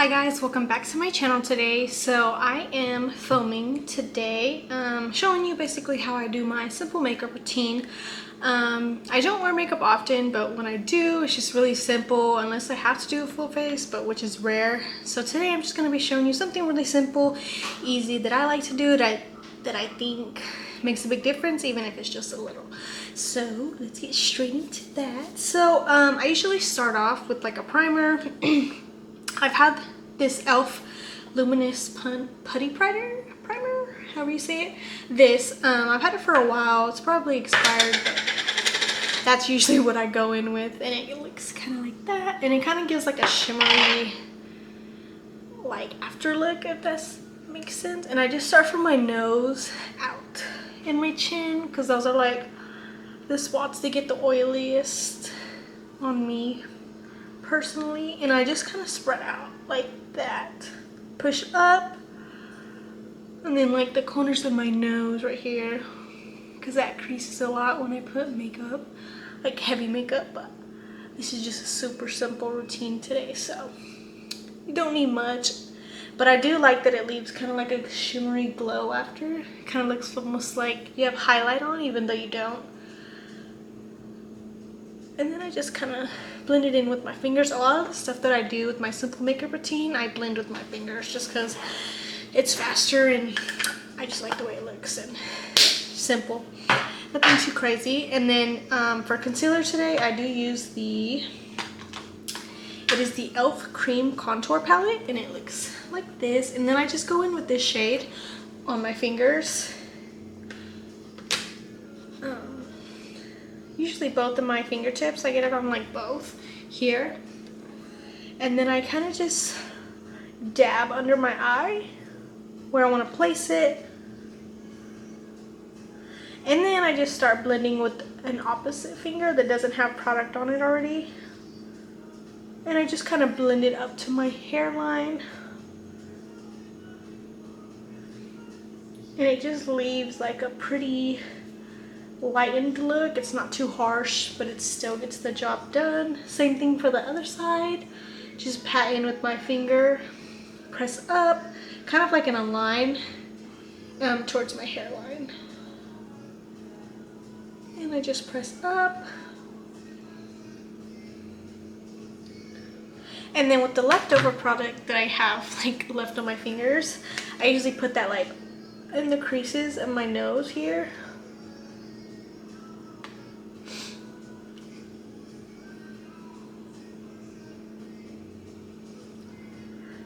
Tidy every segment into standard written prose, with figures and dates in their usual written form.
Hi guys, welcome back to my channel today. So I am filming today, showing you basically how I do my simple makeup routine. I don't wear makeup often, but when I do, it's just really simple unless I have to do a full face, but which is rare. So today I'm just going to be showing you something really simple, easy that I like to do that I think makes a big difference, even if it's just a little. So let's get straight into that. So I usually start off with like a primer. I've had this e.l.f. Luminous Putty primer, however you say it. This, I've had it for a while. It's probably expired, but that's usually what I go in with. And it looks kind of like that. And it kind of gives like a shimmery, like after look, if that makes sense. And I just start from my nose out and my chin, because those are like the spots that get the oiliest on me personally. And I just kind of spread out like that, push up, and then like the corners of my nose right here, because that creases a lot when I put makeup, like heavy makeup. But this is just a super simple routine today, so you don't need much, but I do like that it leaves kind of like a shimmery glow after. It kind of looks almost like you have highlight on, even though you don't. And then I just kind of blend it in with my fingers. A lot of the stuff that I do with my simple makeup routine, I blend with my fingers just because it's faster and I just like the way it looks and simple. Nothing too crazy. And then for concealer today, I do use it is the e.l.f. Cream Contour Palette, and it looks like this. And then I just go in with this shade on my fingers. Usually both of my fingertips. I get it on like both here. And then I kind of just dab under my eye where I want to place it. And then I just start blending with an opposite finger that doesn't have product on it already. And I just kind of blend it up to my hairline. And it just leaves like a pretty lightened look. It's not too harsh, but it still gets the job done. Same thing for the other side. Just pat in with my finger, press up, kind of like in a line towards my hairline. And I just press up. And then with the leftover product that I have like left on my fingers, I usually put that like in the creases of my nose here.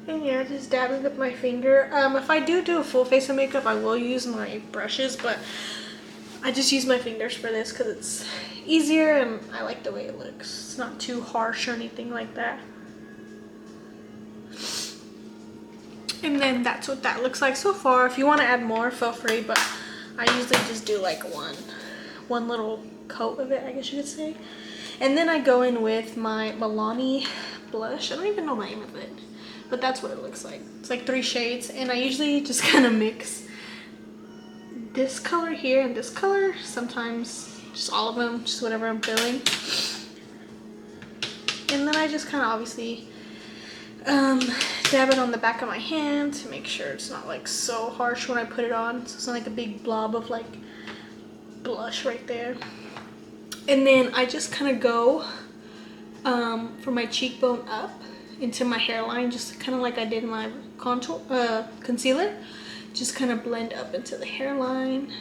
And yeah, just dabbing with my finger. If I do a full face of makeup, I will use my brushes, but I just use my fingers for this because it's easier and I like the way it looks. It's not too harsh or anything like that. And then that's what that looks like so far. If you want to add more, feel free, but I usually just do like one little coat of it, I guess you could say. And then I go in with my Milani blush. I don't even know the name of it, but that's what it looks like. It's like 3 shades, and I usually just kind of mix this color here and this color. Sometimes just all of them, just whatever I'm feeling. And then I just kind of obviously dab it on the back of my hand to make sure it's not like so harsh when I put it on, so it's not like a big blob of like blush right there. And then I just kind of go from my cheekbone up into my hairline, just kind of like I did my concealer. Just kind of blend up into the hairline.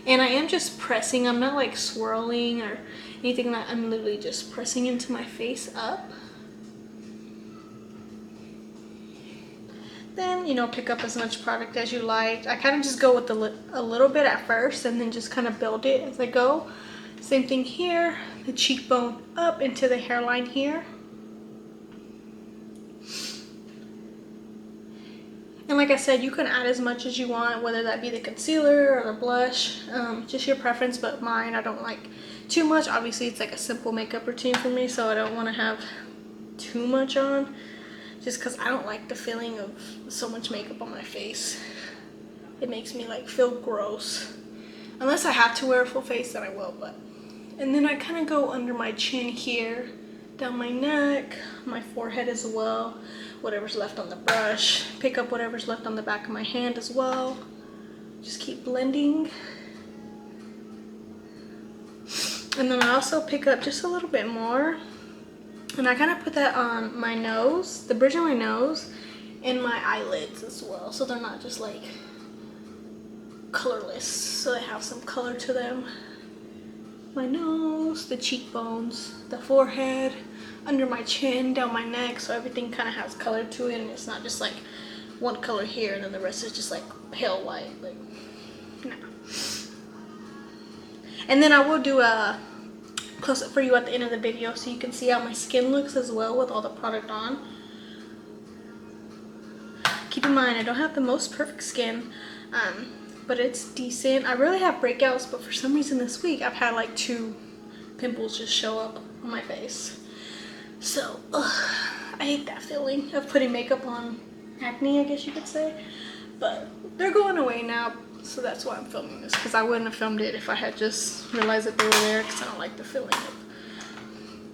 And I am just pressing. I'm not like swirling or anything. That I'm literally just pressing into my face up. Then, you know, pick up as much product as you like. I kind of just go with a little bit at first and then just kind of build it as I go. Same thing here. The cheekbone up into the hairline here. And like I said, you can add as much as you want, whether that be the concealer or the blush, just your preference. But mine, I don't like too much. Obviously, it's like a simple makeup routine for me, so I don't want to have too much on, just because I don't like the feeling of so much makeup on my face. It makes me like feel gross. Unless I have to wear a full face, then I will. But and then I kind of go under my chin here down my neck, my forehead as well, whatever's left on the brush. Pick up whatever's left on the back of my hand as well. Just keep blending. And then I also pick up just a little bit more, and I kind of put that on my nose, the bridge of my nose, and my eyelids as well, so they're not just like colorless, so they have some color to them. My nose, the cheekbones, the forehead, under my chin, down my neck, so everything kind of has color to it, and it's not just like one color here and then the rest is just like pale white. Like, no. And then I will do a close up for you at the end of the video so you can see how my skin looks as well with all the product on. Keep in mind, I don't have the most perfect skin, but it's decent. I really have breakouts, but for some reason this week I've had like 2 pimples just show up on my face. So, I hate that feeling of putting makeup on acne, I guess you could say. But they're going away now, so that's why I'm filming this, because I wouldn't have filmed it if I had just realized that they were there, because I don't like the feeling of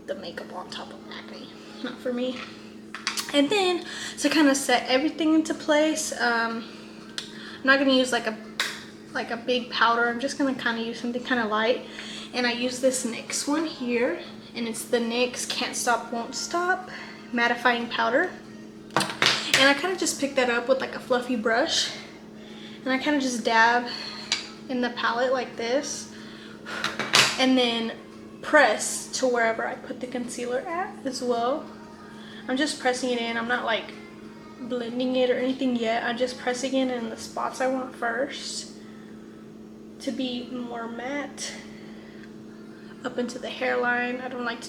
the makeup on top of acne. Not for me. And then, to kind of set everything into place, I'm not going to use like a big powder. I'm just going to kind of use something kind of light. And I use this NYX one here, and it's the NYX Can't Stop, Won't Stop Mattifying Powder. And I kind of just pick that up with like a fluffy brush, and I kind of just dab in the palette like this, and then press to wherever I put the concealer at as well. I'm just pressing it in. I'm not like blending it or anything yet. I'm just pressing it in the spots I want first to be more matte up into the hairline. I don't like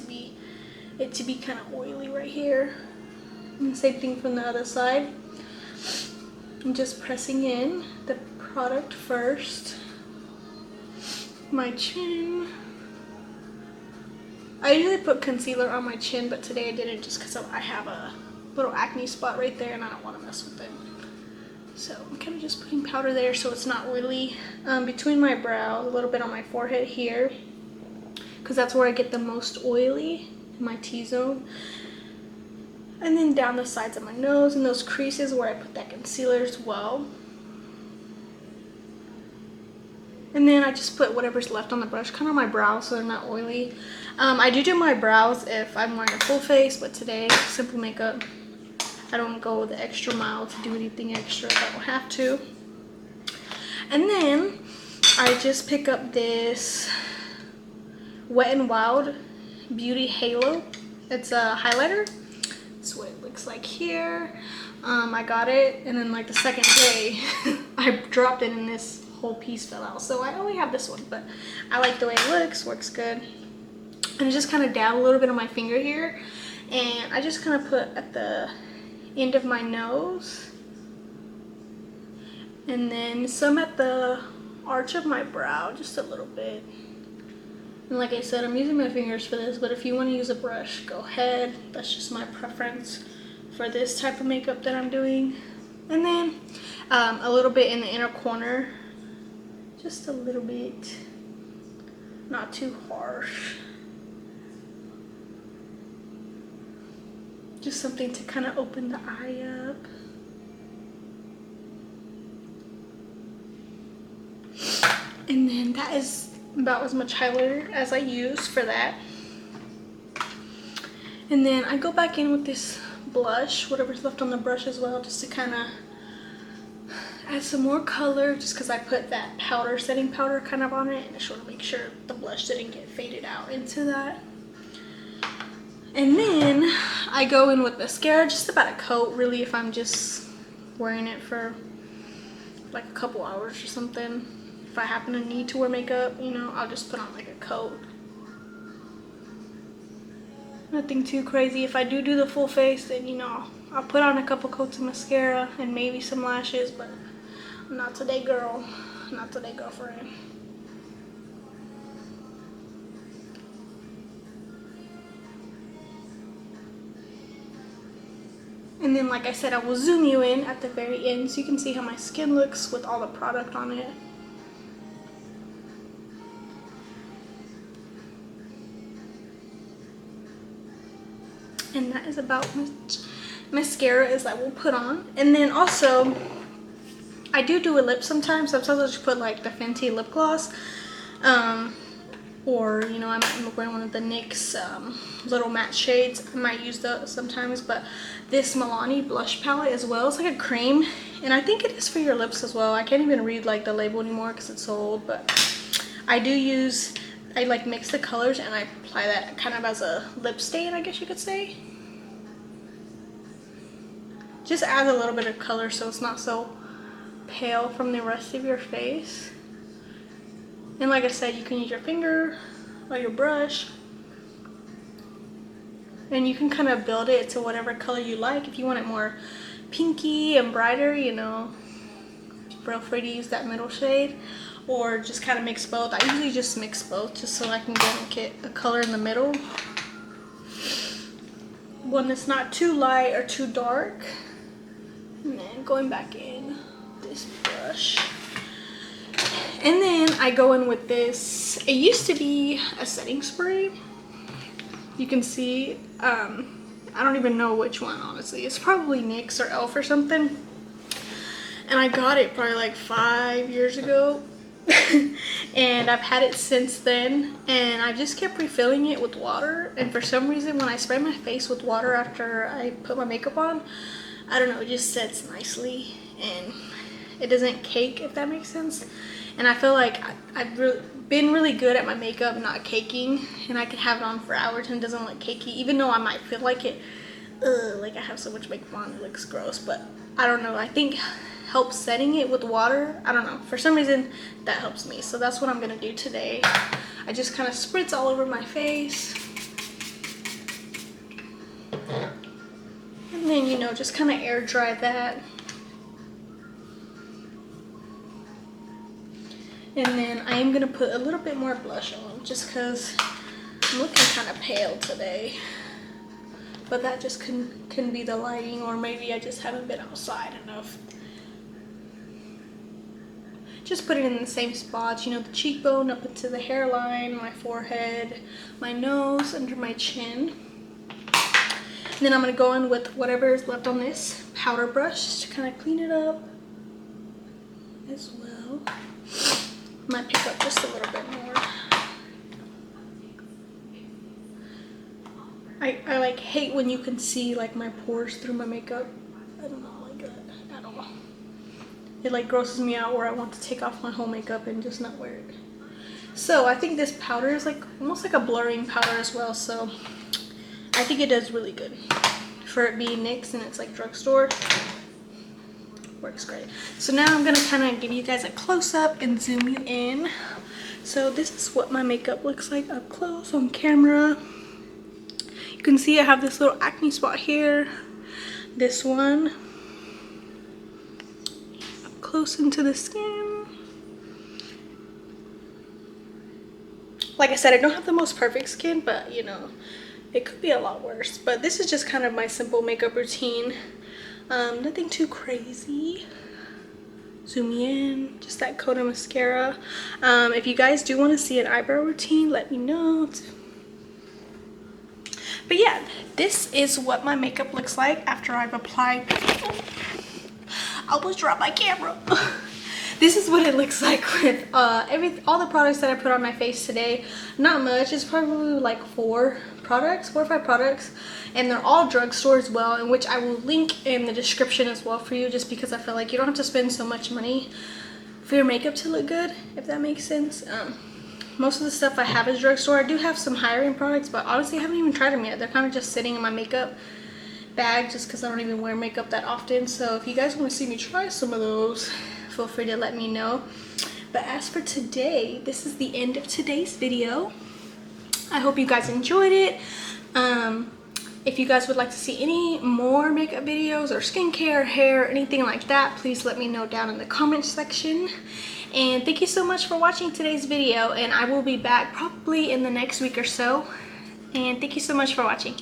it to be kind of oily right here. And same thing from the other side. I'm just pressing in the product first. My chin. I usually put concealer on my chin, but today I didn't, just because I have a little acne spot right there and I don't want to mess with it. So I'm kind of just putting powder there so it's not really between my brows, a little bit on my forehead here, because that's where I get the most oily, in my T-zone. And then down the sides of my nose and those creases where I put that concealer as well. And then I just put whatever's left on the brush, kind of on my brows so they're not oily. I do my brows if I'm wearing a full face, but today, simple makeup. I don't go the extra mile to do anything extra if I don't have to. And then I just pick up this Wet n Wild Beauty Halo. It's a highlighter. That's what it looks like here. I got it, and then like the second day I dropped it and this whole piece fell out, so I only have this one, but I like the way it looks. Works good. And I just kind of dab a little bit on my finger here, and I just kind of put at the end of my nose, and then some at the arch of my brow, just a little bit. And like I said, I'm using my fingers for this, but if you want to use a brush, go ahead. That's just my preference for this type of makeup that I'm doing. And then a little bit in the inner corner, just a little bit, not too harsh. Just something to kind of open the eye up. And then that is about as much highlighter as I use for that. And then I go back in with this blush, whatever's left on the brush as well, just to kind of add some more color, just because I put that powder, setting powder kind of on it, and I just want to make sure the blush didn't get faded out into that. And then I go in with mascara, just about a coat really, if I'm just wearing it for like a couple hours or something. If I happen to need to wear makeup, you know, I'll just put on like a coat. Nothing too crazy. If I do the full face, then, you know, I'll put on a couple coats of mascara and maybe some lashes, but not today, girl. Not today, girlfriend. And then, like I said, I will zoom you in at the very end so you can see how my skin looks with all the product on it. And that is about much mascara as I will put on. And then also, I do a lip sometimes. Sometimes I just put like the Fenty lip gloss. Or, you know, I'm wearing one of the NYX little matte shades. I might use those sometimes. But this Milani blush palette as well. It's like a cream. And I think it is for your lips as well. I can't even read like the label anymore because it's so old. But I like mix the colors and I apply that kind of as a lip stain, I guess you could say. Just add a little bit of color so it's not so pale from the rest of your face. And like I said, you can use your finger or your brush. And you can kind of build it to whatever color you like. If you want it more pinky and brighter, you know, feel free to use that middle shade. Or just kind of mix both. I usually just mix both just so I can get a color in the middle. One that's not too light or too dark. And then going back in this brush. And then I go in with this. It used to be a setting spray. You can see, I don't even know which one, honestly. It's probably NYX or e.l.f. or something. And I got it probably like 5 years ago. And I've had it since then, and I just kept refilling it with water. And for some reason, when I spray my face with water after I put my makeup on, I don't know, it just sets nicely and it doesn't cake, if that makes sense. And I feel like I've been really good at my makeup not caking, and I can have it on for hours and it doesn't look cakey, even though I might feel like it, like I have so much makeup on, it looks gross. But I don't know, I think helps setting it with water. I don't know, for some reason that helps me. So that's what I'm gonna do today. I just kind of spritz all over my face, and then, you know, just kind of air dry that. And then I am gonna put a little bit more blush on just because I'm looking kind of pale today. But that just can be the lighting, or maybe I just haven't been outside enough. Just put it in the same spots, you know, the cheekbone up into the hairline, my forehead, my nose, under my chin. And then I'm going to go in with whatever is left on this powder brush just to kind of clean it up as well. Might pick up just a little bit more. I like hate when you can see like my pores through my makeup. I don't know, like that at all. It like grosses me out where I want to take off my whole makeup and just not wear it. So I think this powder is like almost like a blurring powder as well. So I think it does really good for it being NYX and it's like drugstore. Works great. So now I'm gonna kind of give you guys a close-up and zoom you in. So this is what my makeup looks like up close on camera. You can see I have this little acne spot here. This one up close into the skin. Like I said, I don't have the most perfect skin, but you know, it could be a lot worse. But this is just kind of my simple makeup routine. Nothing too crazy. Zoom in, just that coat of mascara. If you guys do want to see an eyebrow routine, let me know. But yeah, this is what my makeup looks like after I've applied. I almost dropped my camera. This is what it looks like with all the products that I put on my face today. Not much, it's probably like 4 or 5 products, and they're all drugstore as well, in which I will link in the description as well for you, just because I feel like you don't have to spend so much money for your makeup to look good, if that makes sense. Most of the stuff I have is drugstore. I do have some higher end products, but honestly I haven't even tried them yet. They're kind of just sitting in my makeup bag just because I don't even wear makeup that often. So if you guys want to see me try some of those, feel free to let me know. But as for today, this is the end of today's video. I hope you guys enjoyed it. If you guys would like to see any more makeup videos or skincare, hair, anything like that, please let me know down in the comment section. And thank you so much for watching today's video, and I will be back probably in the next week or so. And thank you so much for watching.